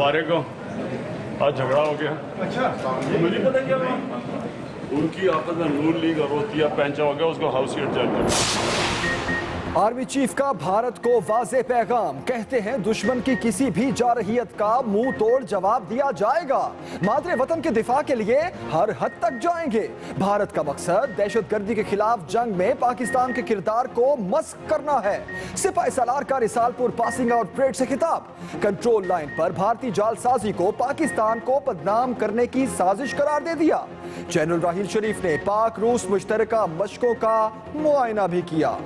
हमारे को आज झगड़ा हो गया। अच्छा, मुझे पता क्या हुआ? उनकी आपस में नून लीग और रोतिया पैंचा हो गया, उसको हाउस ही एडजस्ट कर। आर्मी चीफ का भारत को वाज़े पैगाम, कहते हैं दुश्मन की किसी भी जारहियत का मुंह तोड़ जवाब दिया जाएगा। मादरे वतन के दिफा के लिए हर हद तक जाएंगे। भारत का मकसद दहशतगर्दी के खिलाफ जंग में पाकिस्तान के किरदार को मस्क करना है। सिपाही सालार का रिसालपुर पासिंग आउट परेड से खिताब। कंट्रोल लाइन पर भारतीय जालसाजी को पाकिस्तान को बदनाम करने की साजिश करार दे दिया। जनरल राहील शरीफ ने पाक रूस मुश्तरका मशकों का मुआयना भी किया।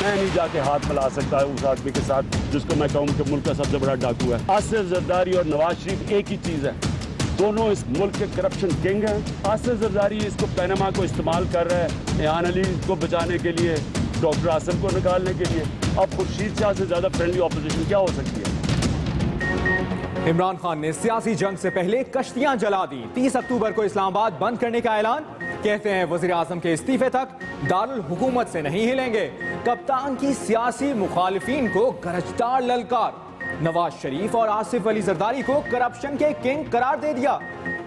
मैं नहीं जाके हाथ मिला सकता उस आदमी के साथ जिसको मैं कहूँ कि मुल्क का सबसे बड़ा डाकू है। आसिफ जरदारी और नवाज शरीफ एक ही चीज है, दोनों इस मुल्क के करप्शन किंग हैं। आसिफ जरदारी इसको पैनामा को इस्तेमाल कर रहा है एहान अली को बचाने के लिए, डॉक्टर आसिफ को निकालने के लिए। अब खुर्शीद शाह से ज्यादा फ्रेंडली ऑपोजिशन क्या हो सकती है? इमरान खान ने सियासी जंग से पहले कश्तियां जला दी। 30 अक्टूबर को इस्लामाबाद बंद करने का ऐलान। कहते हैं वजीर आजम के इस्तीफे तक दारुल हुकूमत से नहीं हिलेंगे। कप्तान की सियासी मुखालिफिन को गरजदार ललकार। नवाज शरीफ और आसिफ अली जरदारी को करप्शन के किंग करार दे दिया।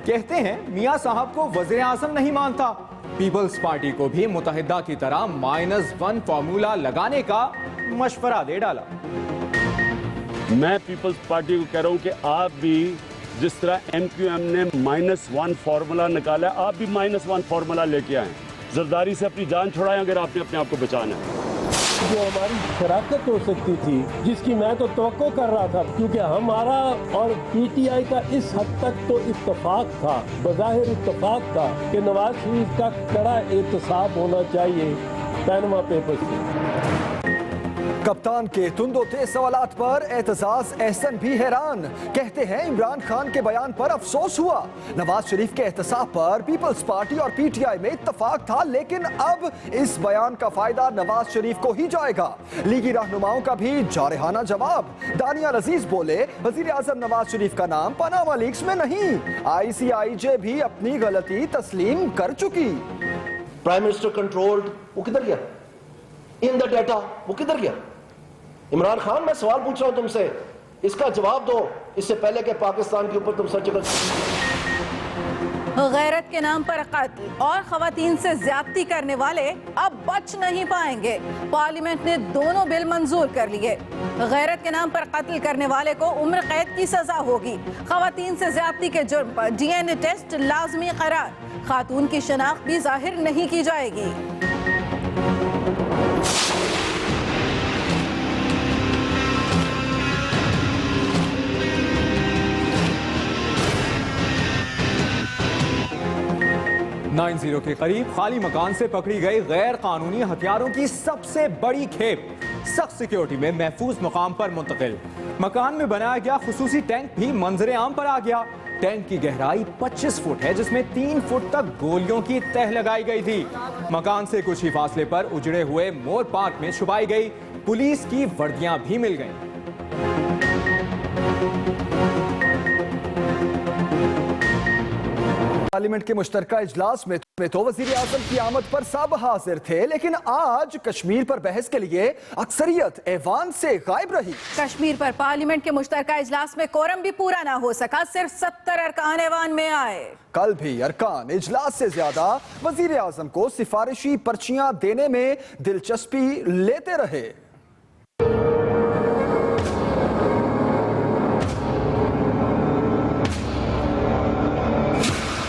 कहते हैं मियां साहब को वजीर आजम नहीं मानता। पीपल्स पार्टी को भी मुत्तहिदा की तरह -1 फॉर्मूला लगाने का मशवरा दे डाला। मैं पीपल्स पार्टी को कह रहा हूं कि आप भी जिस तरह MQM ने -1 फॉर्मूला निकाला, आप भी -1 फॉर्मूला लेके आए। जरदारी से अपनी जान छुड़ाएं अगर आपने अपने आप को बचाना है। जो हमारी शराकत हो सकती थी, जिसकी मैं तो तवक्को कर रहा था, क्योंकि हमारा और PTI का इस हद तक तो इत्तेफाक था, बज़ाहिर इत्तेफाक था कि नवाज शरीफ का कड़ा एहतसाब होना चाहिए पैनमा पेपर्स से। कप्तान के तुंदो तेज सवालात पर एतजाज एहसन भी हैरान। कहते हैं इमरान खान के बयान पर अफसोस हुआ। नवाज शरीफ के एहतसाब पर पीपल्स पार्टी और PTI में इत्तफाक था, लेकिन अब इस बयान का फायदा नवाज शरीफ को ही जाएगा। लीगी रहनुमाओं का भी जारहाना जवाब। दानियाल अजीज बोले, वजीर आजम नवाज शरीफ का नाम पनामा लीक्स में नहीं। ICIJ भी अपनी गलती तस्लीम कर चुकी। प्राइम मिनिस्टर कंट्रोल्ड, वो किधर गया? इन द डेटा, वो किधर गया? इमरान खान, मैं सवाल पूछ रहा हूं तुमसे, इसका जवाब दो, इससे पहले कि पाकिस्तान के ऊपर तुम सर्जिकल। गैरत के नाम पर कत्ल और खवातीन से ज्यादती करने वाले अब बच नहीं पाएंगे। पार्लियामेंट ने दोनों बिल मंजूर कर लिए। गैरत के नाम पर कत्ल करने वाले को उम्र कैद की सजा होगी। खवातीन से ज्यादती के जुर्म पर DNA टेस्ट लाजमी करार। खातून की शनाख्त भी जाहिर नहीं की जाएगी। नाइन 0 के करीब खाली मकान से पकड़ी गई गैर कानूनी हथियारों की सबसे बड़ी खेप सख्त सिक्योरिटी में महफूज मकाम पर मुंतकिल। मकान में बनाया गया खुसूसी टैंक भी मंजरे आम पर आ गया। टैंक की गहराई 25 फुट है, जिसमें 3 फुट तक गोलियों की तह लगाई गई थी। मकान से कुछ ही फासले पर उजड़े हुए मोर पार्क में छुपाई गई पुलिस की वर्दियां भी मिल गईं। पार्लियामेंट के मुश्तरका इजलास में तो वजीर आजम की आमद पर सब हाजिर थे, लेकिन आज कश्मीर पर बहस के लिए अक्सरियत ऐवान से गायब रही। कश्मीर पर पार्लियामेंट के मुश्तरका इजलास में कोरम भी पूरा ना हो सका, सिर्फ 70 अरकान ऐवान में आए। कल भी अरकान इजलास से ज्यादा वजीर आजम को सिफारिशी पर्चियां देने में दिलचस्पी लेते रहे।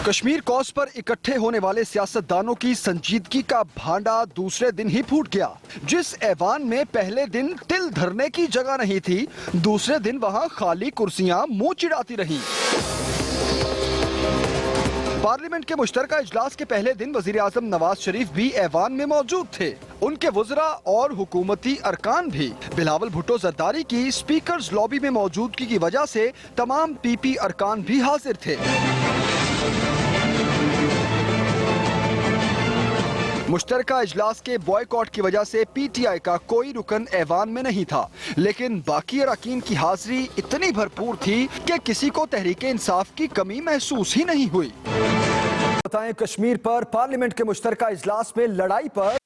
कश्मीर कॉज पर इकट्ठे होने वाले सियासतदानों की संजीदगी का भांडा दूसरे दिन ही फूट गया। जिस ऐवान में पहले दिन तिल धरने की जगह नहीं थी, दूसरे दिन वहां खाली कुर्सियां मुंह चिढ़ाती रहीं। पार्लियामेंट के मुश्तरका इजलास के पहले दिन वजीर आजम नवाज शरीफ भी ऐवान में मौजूद थे। उनके वज़रा और हुकूमती अरकान भी। बिलावल भुट्टो जरदारी की स्पीकर्स लॉबी में मौजूदगी की वजह से तमाम PP अरकान भी हाजिर थे। मुश्तरका इजलास के बॉयकॉट की वजह से PTI का कोई रुकन ऐवान में नहीं था, लेकिन बाकी अरकान की हाजिरी इतनी भरपूर थी कि किसी को तहरीक इंसाफ की कमी महसूस ही नहीं हुई। बताएं, कश्मीर पर पार्लियामेंट के मुश्तरका इजलास में लड़ाई पर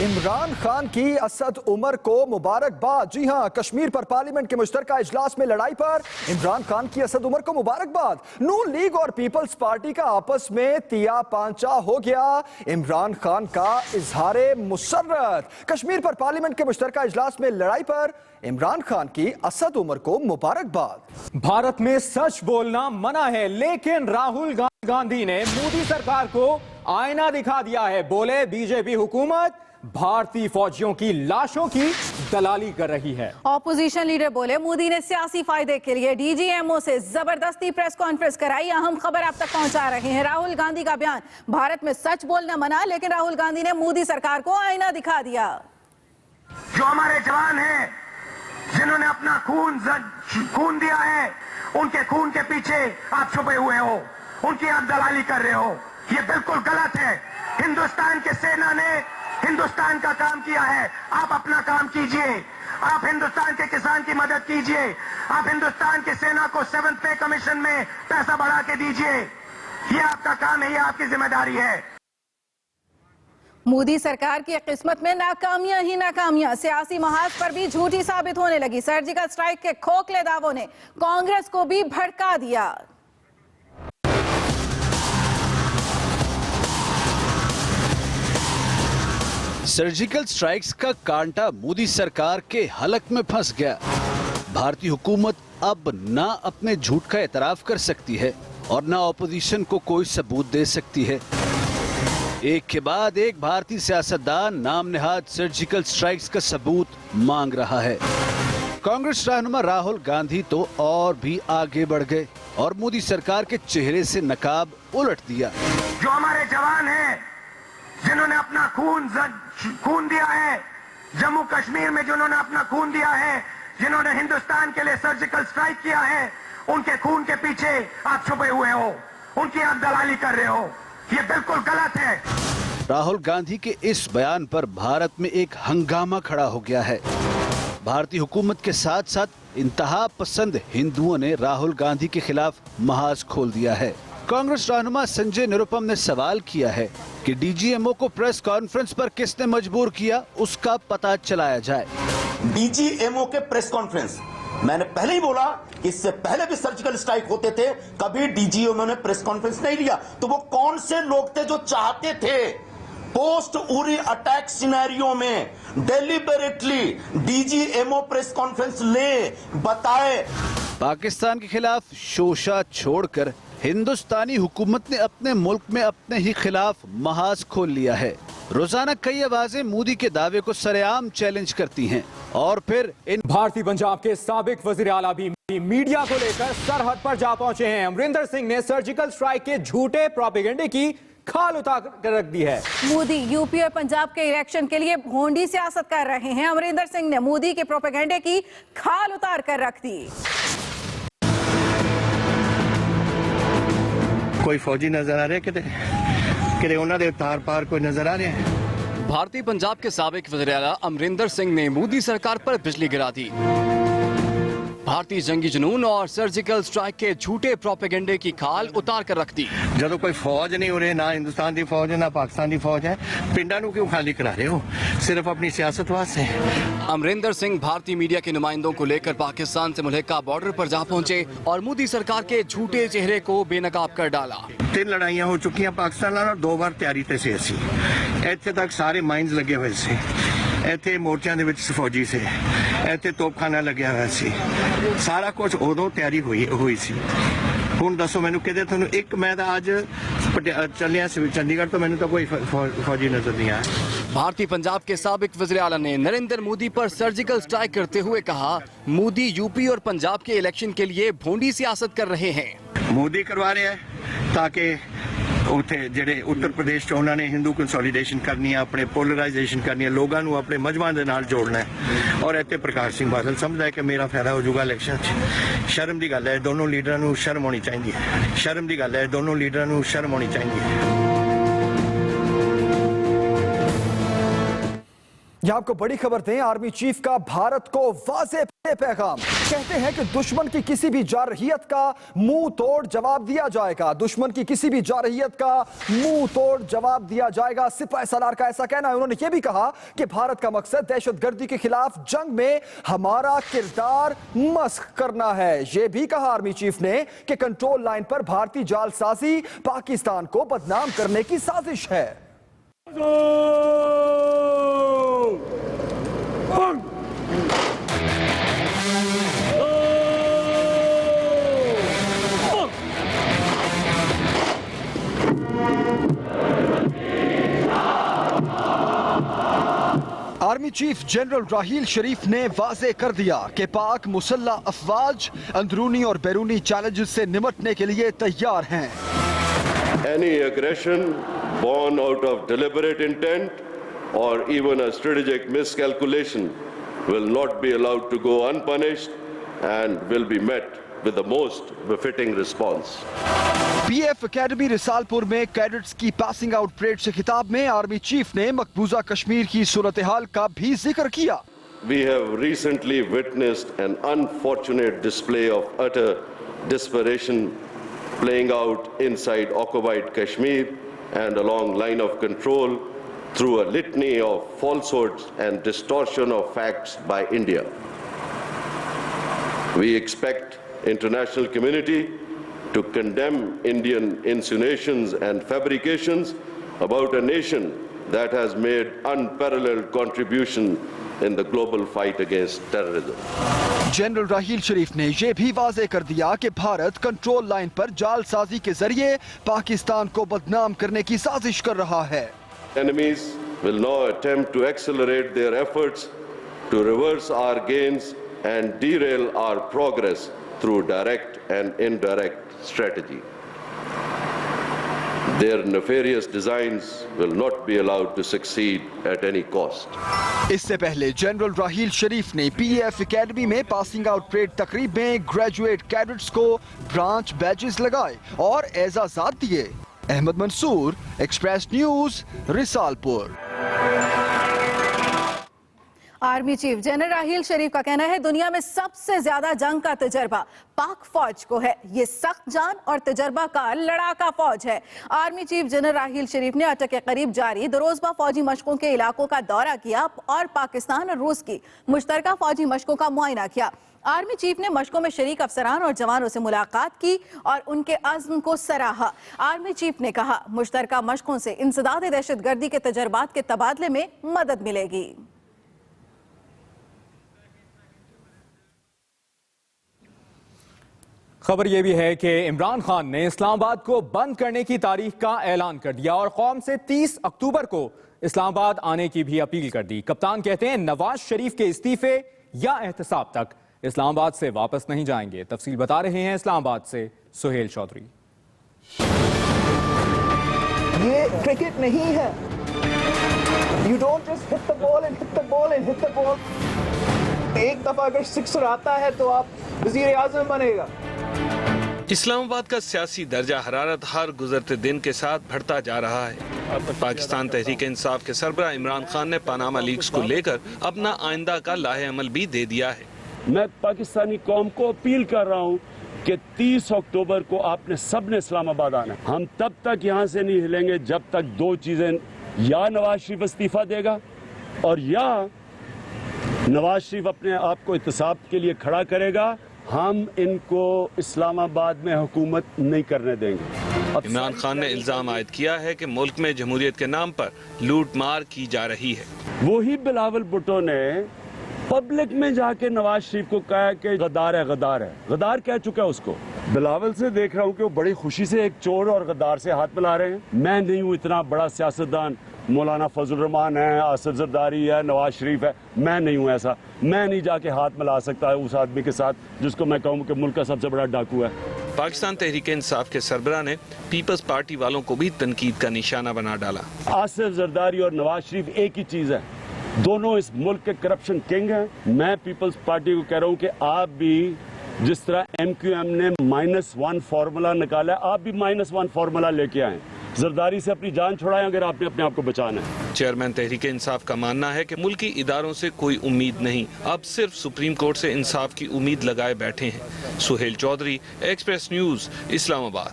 इमरान खान की असद उमर को मुबारकबाद। जी हां, कश्मीर पर पार्लियामेंट के मुश्तरका इजलास में लड़ाई पर इमरान खान की असद उमर को मुबारकबाद। नून लीग और पीपल्स पार्टी का आपस में तिया पांचा हो गया। इमरान खान का इजहारे मुसर्रत। कश्मीर पर पार्लियामेंट के मुश्तरका इजलास में लड़ाई पर इमरान खान की असद उमर को मुबारकबाद। भारत में सच बोलना मना है, लेकिन राहुल गांधी ने मोदी सरकार को आईना दिखा दिया है। बोले बीजेपी हुकूमत भारतीय फौजियों की लाशों की दलाली कर रही है। ऑपोजिशन लीडर बोले मोदी ने सियासी फायदे के लिए डीजीएमओ से जबरदस्ती प्रेस कॉन्फ्रेंस कराई। अहम खबर आप तक पहुंचा रहे हैं। राहुल गांधी का बयान, भारत में सच बोलना मना, लेकिन राहुल गांधी ने मोदी सरकार को आईना दिखा दिया। जो हमारे जवान हैं, जिन्होंने अपना खून दिया है, उनके खून के पीछे आप छुपे हुए हो, उनकी आप दलाली कर रहे हो। ये बिल्कुल गलत है। हिंदुस्तान के सेना ने हिंदुस्तान का काम किया है। आप अपना काम कीजिए, आप हिंदुस्तान के किसान की मदद कीजिए, आप हिंदुस्तान की सेना को 7th पे कमीशन में पैसा बढ़ा के दीजिए। ये आपका काम है, ये आपकी जिम्मेदारी है। मोदी सरकार की किस्मत में नाकामियां ही नाकामियां सियासी महाज पर भी झूठी साबित होने लगी। सर्जिकल स्ट्राइक के खोखले दावों ने कांग्रेस को भी भड़का दिया। सर्जिकल स्ट्राइक्स का कांटा मोदी सरकार के हलक में फंस गया। भारतीय हुकूमत अब ना अपने झूठ का एतराफ कर सकती है और ना ऑपोजिशन को कोई सबूत दे सकती है। एक के बाद एक भारतीय सियासतदान नाम नेहाद सर्जिकल स्ट्राइक्स का सबूत मांग रहा है। कांग्रेस रहनुमा राहुल गांधी तो और भी आगे बढ़ गए और मोदी सरकार के चेहरे से नकाब उलट दिया। जो हमारे जवान हैं, जिन्होंने अपना खून दिया है, जम्मू कश्मीर में जिन्होंने अपना खून दिया है, जिन्होंने हिंदुस्तान के लिए सर्जिकल स्ट्राइक किया है, उनके खून के पीछे आप छुपे हुए हो, उनकी आप दलाली कर रहे हो। ये बिल्कुल गलत है। राहुल गांधी के इस बयान पर भारत में एक हंगामा खड़ा हो गया है। भारतीय हुकूमत के साथ साथ इंतहा पसंद हिंदुओं ने राहुल गांधी के खिलाफ महाज खोल दिया है। कांग्रेस रहनुमा संजय निरुपम ने सवाल किया है कि डीजीएमओ को प्रेस कॉन्फ्रेंस पर किसने मजबूर किया, उसका पता चलाया जाए। डीजीएमओ के प्रेस कॉन्फ्रेंस, मैंने पहले ही बोला कि इससे पहले भी सर्जिकल स्ट्राइक होते थे, कभी डीजीएमओ ने प्रेस कॉन्फ्रेंस नहीं लिया। तो वो कौन से लोग थे जो चाहते थे पोस्ट उरी अटैक सिनेरियो में डेलिबरेटली डीजीएमओ प्रेस कॉन्फ्रेंस ले, बताए। पाकिस्तान के खिलाफ शोशा छोड़कर हिंदुस्तानी हुकूमत ने अपने मुल्क में अपने ही खिलाफ महाज खोल लिया है। रोजाना कई आवाजें मोदी के दावे को सरेआम चैलेंज करती हैं और फिर इन भारतीय पंजाब के साबिक वजीर आला भी मीडिया को लेकर सरहद पर जा पहुंचे हैं। अमरिंदर सिंह ने सर्जिकल स्ट्राइक के झूठे प्रोपेगेंडे की खाल उतार कर रख दी है। मोदी यूपी और पंजाब के इलेक्शन के लिए भोंडी सियासत कर रहे हैं। अमरिंदर सिंह ने मोदी के प्रोपेगेंडे की खाल उतार कर रख दी। कोई फौजी नजर आ रहे किते उन्होंने दे तार पार कोई नजर आ रहे हैं। भारतीय पंजाब के साबिक वज़ीर आला अमरिंदर सिंह ने मोदी सरकार पर बिजली गिरा दी। भारतीय जंगी जुनून और सर्जिकल स्ट्राइक के झूठे प्रोपेगेंडे की खाल उतार कर रख दी। ਜਦੋਂ कोई फौज नहीं हो रही, ना हिंदुस्तान की फौज है ना पाकिस्तान की फौज है, पिंडा नू क्यों खाली करा रहे हो सिर्फ अपनी सियासत वास्ते। अमरिंदर सिंह भारतीय मीडिया के नुमाइंदों को लेकर पाकिस्तान से मुल्हिका बॉर्डर पर जा पहुंचे और मोदी सरकार के झूठे चेहरे को बेनकाब कर डाला। 3 लड़ाइयां हो चुकी पाकिस्तान नाल और 2 बार तैयारी ते सी असी। ਇੱਥੇ तक सारे माइंस लगे हुए सी, ਇੱਥੇ ਮੋਰਚਿਆਂ ਦੇ ਵਿੱਚ ਫੌਜੀ ਸੀ, ਇੱਥੇ ਤੋਪਖਾਨਾ ਲੱਗਿਆ ਹੋਇਆ ਸੀ, ਸਾਰਾ ਕੁਝ ਉਦੋਂ ਤਿਆਰੀ ਹੋਈ ਸੀ। ਹੁਣ ਦੱਸੋ ਮੈਨੂੰ ਕਿਤੇ ਤੁਹਾਨੂੰ ਇੱਕ, ਮੈਂ ਤਾਂ ਅੱਜ ਚੱਲਿਆ ਸੀ ਚੰਡੀਗੜ੍ਹ ਤੋਂ, ਮੈਨੂੰ ਤਾਂ ਕੋਈ फौजी नजर नहीं आया। भारतीय पंजाब के साबिक वज़ीर आला ने नरेंद्र मोदी पर सर्जिकल स्ट्राइक करते हुए कहा, मोदी यूपी और पंजाब के इलेक्शन के लिए भोंडी सियासत कर रहे हैं। मोदी करवा रहे हैं ताकि ਉੱਥੇ ਜਿਹੜੇ ਉੱਤਰ ਪ੍ਰਦੇਸ਼ ਚ ਉਹਨਾਂ ਨੇ ਹਿੰਦੂ ਕੰਸੋਲੀਡੇਸ਼ਨ ਕਰਨੀ ਹੈ, ਆਪਣੇ ਪੋਲਰਾਈਜੇਸ਼ਨ ਕਰਨੀ ਹੈ, ਲੋਕਾਂ ਨੂੰ ਆਪਣੇ ਮਜ਼ਹਬਾਂ ਦੇ ਨਾਲ ਜੋੜਨਾ ਹੈ। ਔਰ ਇੱਥੇ ਪ੍ਰਕਾਸ਼ ਸਿੰਘ ਬਾਦਲ ਸਮਝਦਾ ਹੈ ਕਿ ਮੇਰਾ ਫਾਇਦਾ ਹੋ ਜਾਊਗਾ ਇਲੈਕਸ਼ਨ 'ਚ। ਸ਼ਰਮ ਦੀ ਗੱਲ ਹੈ, ਦੋਨੋਂ ਲੀਡਰਾਂ ਨੂੰ ਸ਼ਰਮ ਹੋਣੀ ਚਾਹੀਦੀ ਹੈ। ਸ਼ਰਮ ਦੀ ਗੱਲ ਹੈ, ਦੋਨੋਂ ਲੀਡਰਾਂ ਨੂੰ ਸ਼ਰਮ ਹੋਣੀ ਚਾਹੀਦੀ ਹੈ। यह आपको बड़ी खबर दें, आर्मी चीफ का भारत को वाज़ेह पैगाम कहते हैं कि दुश्मन की किसी भी जारहियत का मुंह तोड़ जवाब दिया जाएगा। दुश्मन की किसी भी जारहियत का मुंह तोड़ जवाब दिया जाएगा। सिपाही सालार का ऐसा कहना है। उन्होंने यह भी कहा कि भारत का मकसद दहशतगर्दी के खिलाफ जंग में हमारा किरदार मस्ख करना है। यह भी कहा आर्मी चीफ ने कि कंट्रोल लाइन पर भारतीय जालसाजी पाकिस्तान को बदनाम करने की साजिश है। Army chief general Raheel Sharif ने वाजे कर दिया कि पाक मुसल्लह अफवाज अंदरूनी और बैरूनी चैलेंजेस से निपटने के लिए तैयार हैं। Any aggression born out of deliberate intent or even a strategic miscalculation will not be allowed to go unpunished and will be met with the most befitting response. PF academy Risalpur में cadets की passing out parade से खिताब में army chief ने मकबूजा कश्मीर की सूरत हाल का भी जिक्र किया। We have recently witnessed an unfortunate display of utter desperation playing out inside occupied Kashmir and along line of control through a litany of falsehoods and distortion of facts by India. We expect international community to condemn Indian insinuations and fabrications about a nation that has made unparalleled contribution in the global fight against terrorism. General Raheel Sharif ने यह भी वाजे कर दिया कि Bharat control line पर जालसाजी के जरिए पाकिस्तान को बदनाम करने की साजिश कर रहा है। Enemies will now attempt to accelerate their efforts to reverse our gains and derail our progress through direct and indirect strategy. Their nefarious designs will not be allowed to succeed at any cost. इससे पहले general Raheel Sharif ने PF academy में passing out parade तकरीब में graduate cadets को branch badges लगाए और एजाज़ात दिए। Ahmad Mansoor, Express News, Risalpur. Army chief general Raheel Sharif का कहना है दुनिया में सबसे ज्यादा जंग का तजर्बा पाक फौज को है। ये सख्त जान और तजर्बा का लड़ाका फौज है। Army chief general Raheel Sharif ने अटक के करीब जारी दरोजबा फौजी मशकों के इलाकों का दौरा किया और पाकिस्तान और रूस की मुश्तरका फौजी मशकों का मुआयना किया। आर्मी चीफ ने मशकों में शरीक अफसरान और जवानों से मुलाकात की और उनके अज़्म को सराहा। आर्मी चीफ ने कहा मुश्तरका मशकों से इंसदाद दहशतगर्दी के तजर्बात के तबादले में मदद मिलेगी। खबर यह भी है कि इमरान खान ने इस्लामाबाद को बंद करने की तारीख का ऐलान कर दिया और कौम से 30 अक्टूबर को इस्लामाबाद आने की भी अपील कर दी। कप्तान कहते हैं नवाज शरीफ के इस्तीफे या एहतसाब तक इस्लामाबाद से वापस नहीं जाएंगे। तफसील बता रहे हैं इस्लामाबाद से सुहेल चौधरी। ये क्रिकेट नहीं है। You don't just hit the ball and hit the ball and hit the ball. एक दफा अगर सिक्सर आता है तो आप वजीर आज़म बनेगा। इस्लामाबाद का सियासी दर्जा हरारत हर गुजरते दिन के साथ बढ़ता जा रहा है। पाकिस्तान तहरीक इंसाफ के सरबराह इमरान खान ने पनामा लीक्स को लेकर अपना आइंदा का लाहे अमल भी दे दिया है। मैं पाकिस्तानी कौम को अपील कर रहा हूँ कि 30 अक्टूबर को आपने सबने इस्लामाबाद आना है। हम तब तक यहाँ से नहीं हिलेंगे जब तक दो चीजें, या नवाज शरीफ इस्तीफा देगा और या नवाज शरीफ अपने आप को एहतसाब के लिए खड़ा करेगा। हम इनको इस्लामाबाद में हुकूमत नहीं करने देंगे। इमरान खान ने इल्जाम आयद किया है कि मुल्क में जमहूरियत के नाम पर लूट मार की जा रही है। वही बिलावल भुट्टो ने पब्लिक में जाके नवाज शरीफ को कहा कि गद्दार है, गद्दार है। गद्दार कह चुका है उसको। बिलावल से देख रहा हूँ कि वो बड़ी खुशी से एक चोर और गद्दार से हाथ मिला रहे हैं। मैं नहीं हूँ इतना बड़ा सियासतदान। मौलाना फजल रहमान है, आसिफ जरदारी है, नवाज शरीफ है। मैं नहीं हूँ ऐसा। मैं नहीं जाके हाथ मिला सकता है उस आदमी के साथ जिसको मैं कहूँ कि मुल्क का सबसे बड़ा डाकू है। पाकिस्तान तहरीक इंसाफ के सरबराह ने पीपल्स पार्टी वालों को भी तनकीद का निशाना बना डाला। आसिफ जरदारी और नवाज शरीफ एक ही चीज़ है। दोनों इस मुल्क के करप्शन किंग हैं। मैं पीपल्स पार्टी को कह रहा हूँ कि आप भी जिस तरह MQM ने -1 फार्मूला निकाला, आप भी -1 फार्मूला लेके आए। जरदारी से अपनी जान छुड़ाएं अगर आपने अपने आप को बचाना है। चेयरमैन तहरीक इंसाफ का मानना है कि मुल्की इदारों से कोई उम्मीद नहीं, अब सिर्फ सुप्रीम कोर्ट से इंसाफ की उम्मीद लगाए बैठे हैं। Suhail Chaudhry, express news, Islamabad.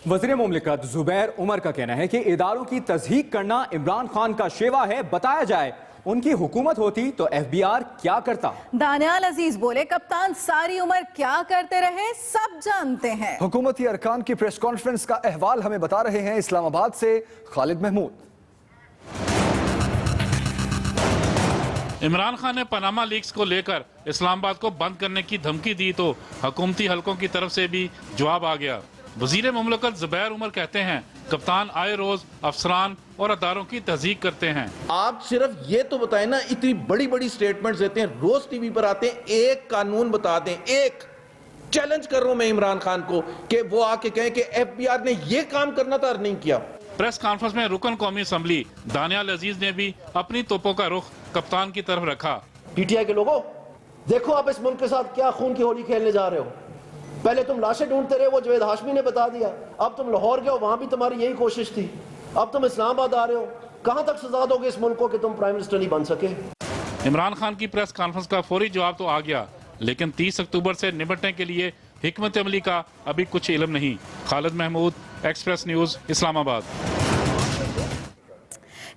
वज़ीर मुमलिकत जुबैर उमर का कहना है कि इदारों की तस्दीक करना इमरान खान का शेवा है, बताया जाए उनकी हुकूमत होती तो FBI क्या करता। दानियाल अजीज बोले, कप्तान सारी उम्र क्या करते रहे सब जानते हैं। हुकूमती अरकान की प्रेस कॉन्फ्रेंस का अहवाल हमें बता रहे हैं इस्लामाबाद से खालिद महमूद। इमरान खान ने पनामा लीक्स को लेकर इस्लामाबाद को बंद करने की धमकी दी तो हुकूमती हलकों की तरफ से भी जवाब आ गया। वजीर मुमलिकत जुबैर उमर कहते हैं, कप्तान आए रोज अफसरान और अदारों की तहजीक करते हैं। आप सिर्फ ये तो बताएं ना, इतनी बड़ी बड़ी स्टेटमेंट्स देते हैं, रोज टीवी पर आते हैं, एक कानून बता दें, एक चैलेंज कर रहा हूं मैं इमरान खान को कि वो आके कहें कि FBI ने ये काम करना था और नहीं किया। प्रेस कॉन्फ्रेंस में रुकन कौमी असम्बली दानियाल अजीज ने भी अपनी तोपों का रुख कप्तान की तरफ रखा। PTI के लोगों, देखो आप इस मुल्क के साथ क्या खून की होली खेलने जा रहे हो। पहले तुम लाशें ढूंढते रहे, वो जवेद हाशमी ने बता दिया। अब तुम लाहौर गए हो, वहां भी तुम्हारी यही कोशिश थी। अब तुम इस्लामाबाद आ रहे हो, कहां तक सजा दोगे इस मुल्क को कि तुम प्राइम मिनिस्टर नहीं बन सके। इमरान खान की प्रेस कॉन्फ्रेंस का फौरी जवाब तो आ गया, लेकिन 30 अक्टूबर से निपटने के लिए हिकमत अमली का अभी कुछ इल्म नहीं। Khalid Mahmood, express news, Islamabad.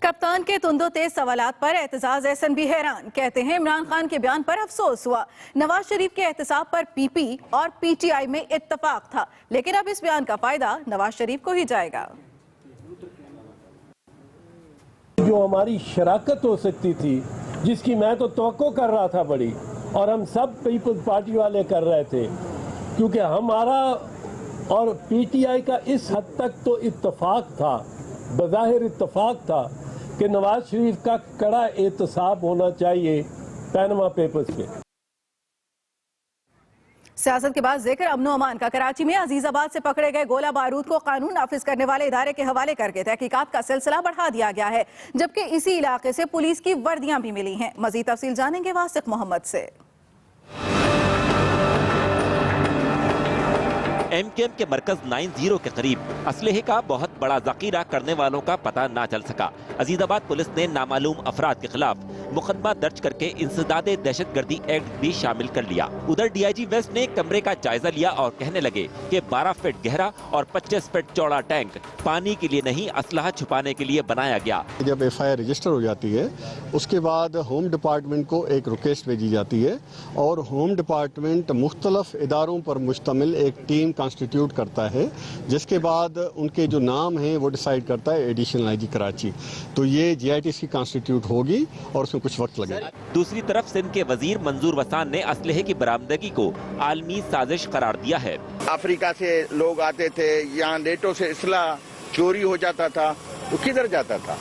कप्तान के तुंदो तेज सवालात पर एतजाज एहसन भी हैरान, कहते हैं इमरान खान के बयान पर अफसोस हुआ। नवाज शरीफ के एहतसाब पर PP और PTI में इत्तफाक था, लेकिन अब इस बयान का फायदा नवाज शरीफ को ही जाएगा। जो हमारी शराकत हो सकती थी, जिसकी मैं तो तवक्को कर रहा था बड़ी, और हम सब पीपल्स पार्टी वाले कर रहे थे, क्योंकि हमारा और PTI का इस हद तक तो इत्तफाक था, बज़ाहिर इत्तफाक था कि नवाज शरीफ का कड़ा एहतसाब होना चाहिए पैनमा पेपर्स पे। सियासत के बाद जिक्र अमनो अमान का। कराची में अजीजाबाद से पकड़े गए गोला बारूद को कानून नाफिज करने वाले इदारे के हवाले करके तहकीकात का सिलसिला बढ़ा दिया गया है, जबकि इसी इलाके से पुलिस की वर्दियां भी मिली हैं। मजीद तफसील जानेंगे वासिक मोहम्मद से। MKM के मरकज 90 के करीब असलहे का बहुत बड़ा जखीरा करने वालों का पता ना चल सका। अजीजाबाद पुलिस ने नामालूम अफराद के खिलाफ मुकदमा दर्ज करके इंसदादे दहशतगर्दी एक्ट भी शामिल कर लिया। उधर DIG वेस्ट ने कमरे का जायजा लिया और कहने लगे कि 12 फीट गहरा और 25 फीट चौड़ा टैंक पानी के लिए नहीं, असलहा छुपाने के लिए बनाया गया। जब FIR रजिस्टर हो जाती है, उसके बाद होम डिपार्टमेंट को एक रिक्वेस्ट भेजी जाती है और होम डिपार्टमेंट मुख्तलिफ इदारों पर मुश्तमिल एक टीम कॉन्स्टिट्यूट करता है, जिसके बाद उनके जो नाम हैं वो डिसाइड करता है एडिशनल IG कराची। तो ये GITC कॉन्स्टिट्यूट होगी और उसमें कुछ वक्त लगेगा। दूसरी तरफ सिंध के वजीर मंजूर वसान ने असलहे की बरामदगी को आलमी साजिश करार दिया है। अफ्रीका से लोग आते थे, यहाँ नेटो से इसलाह चोरी हो जाता था, वो किधर जाता था,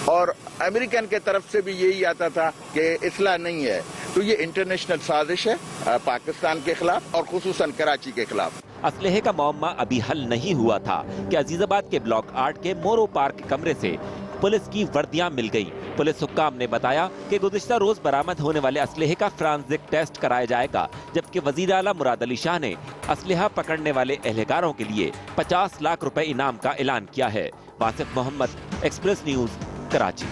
और अमेरिकन के तरफ से भी यही आता था कि इसलाह नहीं है। तो ये इंटरनेशनल साजिश है पाकिस्तान के खिलाफ और खुसूसन कराची के खिलाफ। असलहे का मामला अभी हल नहीं हुआ था कि अजीजाबाद के ब्लॉक 8 के मोरो पार्क कमरे से पुलिस की वर्दियां मिल गई। पुलिस हुक्काम ने बताया कि गुज़िश्ता रोज बरामद होने वाले असलहे का फ्रांसिक टेस्ट कराया जाएगा, जबकि वजीर आला मुराद अली शाह ने असलहा पकड़ने वाले एहलकारों के लिए 50 लाख रुपए इनाम का ऐलान किया है। Wasif Muhammad, express news, Karachi.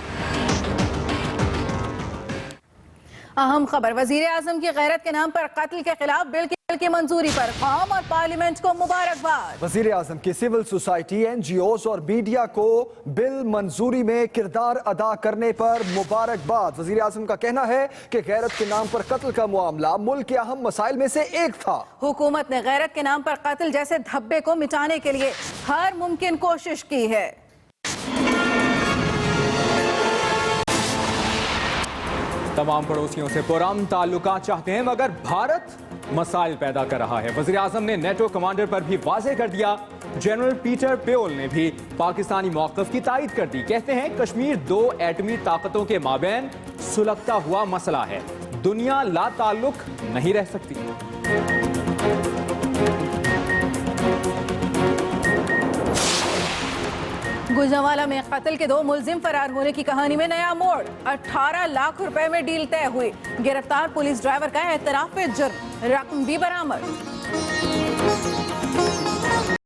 अहम खबर, वजीर आजम की गैरत के नाम पर कत्ल के खिलाफ बिल की मंजूरी पर कौम और पार्लियामेंट को मुबारकबाद। वजीर आजम की सिविल सोसाइटी, NGOs और मीडिया को बिल मंजूरी में किरदार अदा करने पर मुबारकबाद। वजीर आजम का कहना है कि गैरत के नाम पर कत्ल का मामला मुल्क के अहम मसाइल में से एक था। हुकूमत ने गैरत के नाम पर कत्ल जैसे धब्बे को मिटाने के लिए हर मुमकिन कोशिश की है। तमाम पड़ोसियों से पुरअमन ताल्लुकात चाहते हैं, मगर भारत मसाइल पैदा कर रहा है। वज़ीर आज़म ने नेटो कमांडर पर भी वाज़ेह कर दिया। जनरल पीटर पेओल ने भी पाकिस्तानी मौक़िफ़ की तायीद कर दी। कहते हैं कश्मीर 2 एटमी ताकतों के माबैन सुलगता हुआ मसला है, दुनिया ला ताल्लुक नहीं रह सकती। गुजरांवाला में कत्ल के 2 मुलजिम फरार होने की कहानी में नया मोड़। 18 लाख रुपए में डील तय हुई। गिरफ्तार पुलिस ड्राइवर का एतराफ पे जुर्म, रकम भी बरामद।